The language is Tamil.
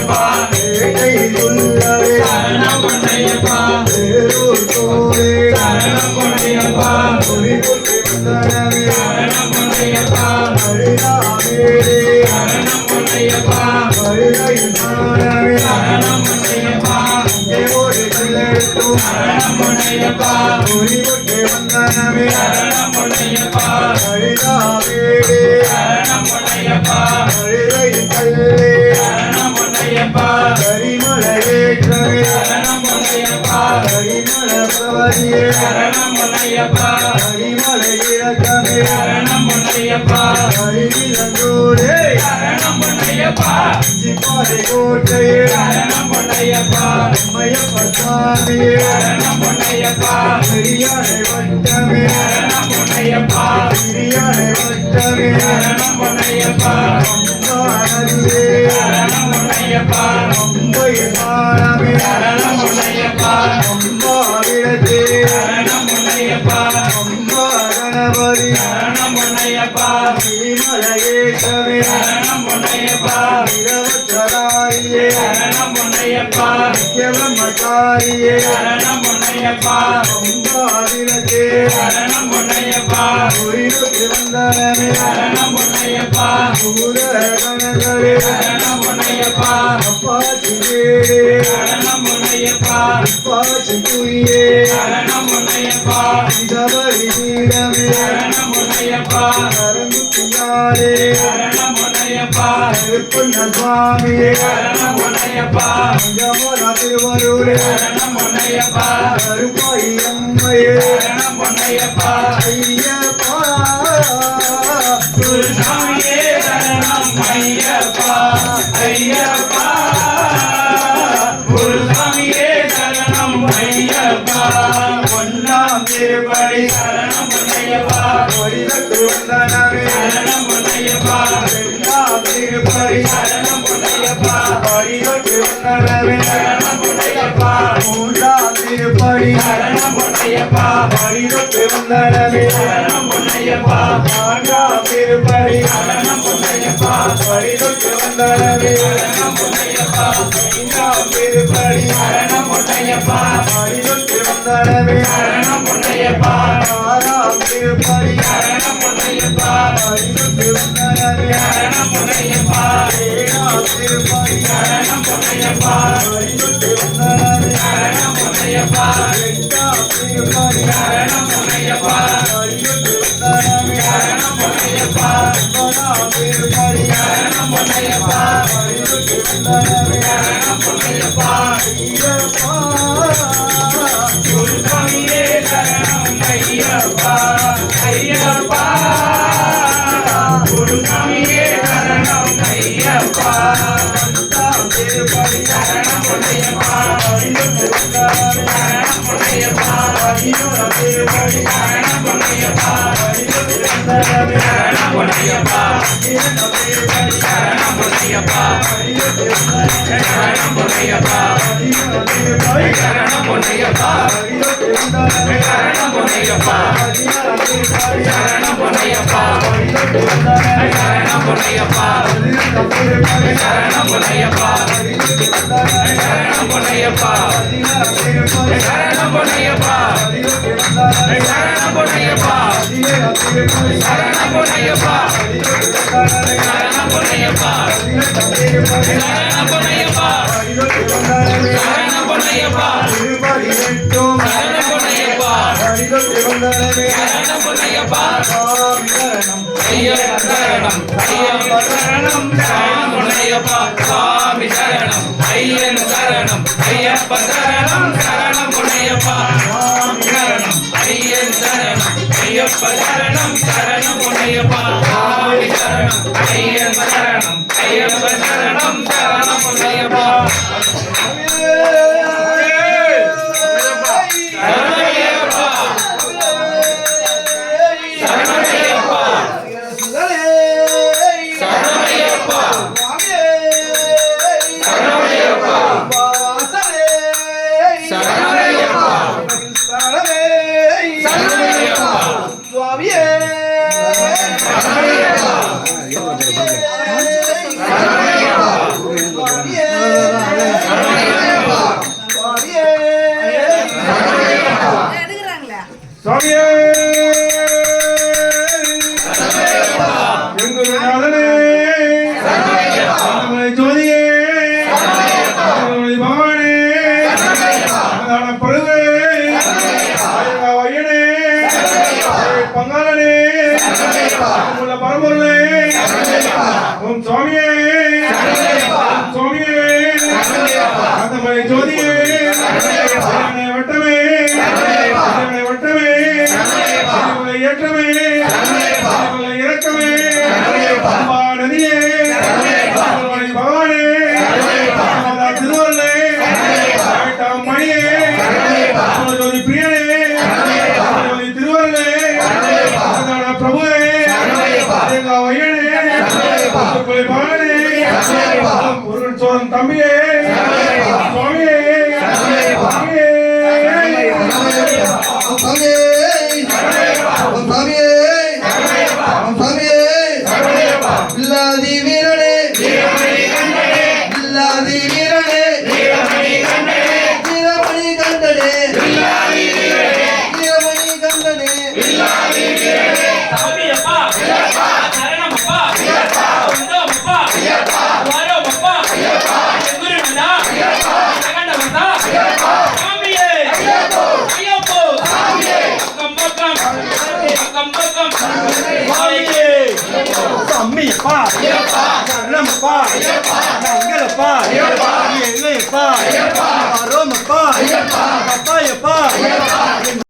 பொன்னையப்பா உள்ளவே சரணம் பொன்னையப்பா தோரே சரணம் பொன்னையப்பா சரணம் பொன்னையப்பா ஹரிநாமேரே சரணம் பொன்னையப்பா சரணம் பொன்னையப்பா சரணம் பொன்னையப்பா சரணம் பொன்னையப்பா ஹரிநாமேரே சரணம் பொன்னையப்பா சரணம் பொன்னையப்பா ஹரிமலையேற்றமே சரணம் பொன்னையப்பா ஹரிமலபவதியே சரணம் பொன்னையப்பா ஹரிமலையிறக்கமே சரணம் பொன்னையப்பா ஹரிவிலங்கோடே சரணம் பொன்னையப்பா சிப்பாறை கோட்டையே சரணம் பொன்னையப்பா அம்மையப்ப சுவாமியே சரணம் பொன்னையப்பா பெரியானை வட்டமே சரணம் பொன்னையப்பா பெரியானை வட்டமே சரணம் பொன்னையப்பா அம்பானதியே சரணம் பொன்னையப்பா அம்பை மாணவே சரணம் பொன்னையப்பா அம்பாவிடத்தே சரணம் பொன்னையப்பா அம்பா கணபதி சரணம் பொன்னையப்பா மலையேற்றமே சரணம் பொன்னையப்பா இரவச்சராயே சரணம் பொன்னையப்பா நித்யபிரம்மச்சாரியே சரணம் பொன்னையப்பா அம்பாவிடத்தே சரணம் பொன்னையப்பா உயிருக்கு வந்தனமே சரணம் பொன்னையப்பா சூரகணங்களே சரணம் பொன்னையப்பா அப்பாச்சியே சரணம் பொன்னையப்பா அப்பாச்சி துயே சரணம் பொன்னையப்பா இதவரி வீரமே சரணம் பொன்னையப்பா கரங்குத்தியாரே சரணம் பொன்னையப்பா பொன்ன சுவாமியே சரணம் பொன்னையப்பா ஜமன திருவருளே சரணம் பொன்னையப்பா கருப்பாய் அம்மையே சரணம் பொன்னையப்பா ஐயப்பா குருசாமியே சரணம் ஐயப்பா ஐயப்பா குருசாமியே சரணம் ஐயப்பா பொன்னாம் திருப்படி சரணம் பொன்னையப்பா வரிதற்கு வந்தனமே சரணம் பொன்னையப்பா பொன்னாம் திருப்படி சரணம் பொன்னையப்பா வரிதற்கு வந்தனமே சரணம் பொன்னையப்பா மூன்றாம் திருப்படி சரணம் பொன்னையப்பா வரிதற்கு வந்தனமே சரணம் பொன்னையப்பா நான்காம் திருப்படி சரணம் பொன்னையப்பா வரிதற்கு வந்தனமே சரணம் பொன்னையப்பா ஐந்தாம் திருப்படி சரணம் பொன்னையப்பா வரிதற்கு வந்தனமே சரணம் பொன்னையப்பா ஆறாம் திருப்படி சரணம் பொன்னையப்பா வரிதற்கு வந்தனமே சரணம் பொன்னையப்பா ஏழாம் திருப்படி சரணம் பொன்னையப்பா வரிதற்கு வந்தனமே சரணம் பொன்னையப்பா எட்டாம் திருப்படி சரணம் பொன்னையப்பா வரிதற்கு வந்தனமே சரணம் பொன்னையப்பா ஒன்பதாம் திருப்படி சரணம் பொன்னையப்பா வரிதற்கு வந்தனமே சரணம் பொன்னையப்பா ஐயப்பா குருசாமியே சரணம் ஐயப்பா ஐயப்பா குருசாமியே சரணம் ஐயப்பா பத்தாம் திருப்படி சரணம் பொன்னையப்பா வரிதற்கு வந்தனமே சரணம் பொன்னையப்பா பதினோராம் திருப்படி சரணம் பொன்னையப்பா வரிதற்கு வந்தனமே சரணம் பொன்னையப்பா இரண்டாம் திருப்படி சரணம் பொன்னையப்பா வரிதற்கு வந்தனமே சரணம் பொன்னையப்பா பதினோராம் திருப்படி சரணம் பொன்னையப்பா வரிதற்கு வந்தனமே சரணம் பொன்னையப்பா பதினாறாம் திருப்படி சரணம் பொன்னையப்பா வரிதற்கு வந்தனமே சரணம் பொன்னையப்பா பதினெட்டாம் திருப்படி சரணம் பொன்னையப்பா வரிதற்கு வந்தனமே சரணம் பொன்னையப்பா பதினாறாம் திருப்படி சரணம் பொன்னையப்பா வரிதற்கு வந்தனமே சரணம் பொன்னையப்பா பதினேழாம் திருப்படி சரணம் பொன்னையப்பா வரிதற்கு வந்தனமே சரணம் பொன்னையப்பா பதினெட்டாம் திருப்படி சரணம் பொன்னையப்பா வரிதற்கு வந்தனமே சரணம் பொன்னையப்பா திருப்பதி எட்டும் சரணம் பொன்னையப்பா வரிதற்கு வந்தனமே சரணம் பொன்னையப்பா சுவாமி சரணம் ஐயப்ப சரணம் ஐயப்ப சரணம் சரணம் பொன்னையப்பா சுவாமி சரணம் ஐயன் சரணம் ஐயப்ப சரணம் சரணம் பொன்னையப்பா சுவாமி சரணம் ஐயன் சரணம் ஐயப்ப சரணம் சரணம் பொன்னையப்பா சுவாமி சரணம் ஐயன் சரணம் ஐயப்ப சரணம் சரணம் பொன்னையப்பா சுவாமியே தம்பியே சுவாமியே இல்லாதி வீரனே இல்லாதி வீரனே வீரமணி கண்டனே வீரமணி கண்டனே சாமியப்பா சரணமப்பா வந்தோமப்பா வாரோமப்பா குருமனா ஜெகண்டவதா சாமியே ஐயப்போ கம்பக்கம் சாமியே அம்மியப்பா சரணமப்பா மங்களப்பா எல்லையப்பா அரோமப்பா அப்பாயப்பா